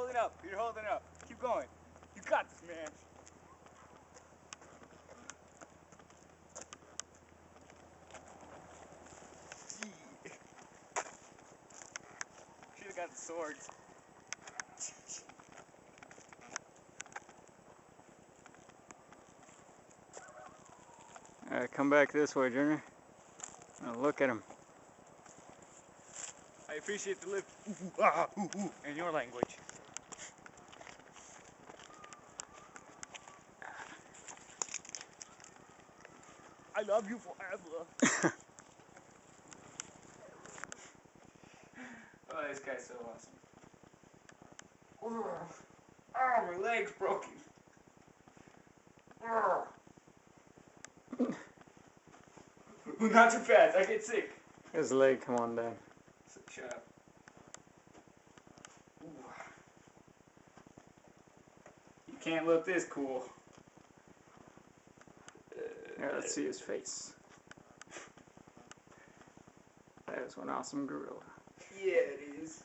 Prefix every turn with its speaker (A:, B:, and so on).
A: holding up. You're holding up. Keep going. You got this, man. Should've got the swords.
B: Alright, come back this way, Junior. Now look at him.
A: I appreciate the lift. In your language. I love you forever. Oh, this guy's so awesome. Oh, my leg's broken. Not too fast, I get sick.
B: His leg come on down.
A: Shut up. You can't look this cool.
B: Yeah, let's see his face. That is one awesome gorilla.
A: Yeah, it is.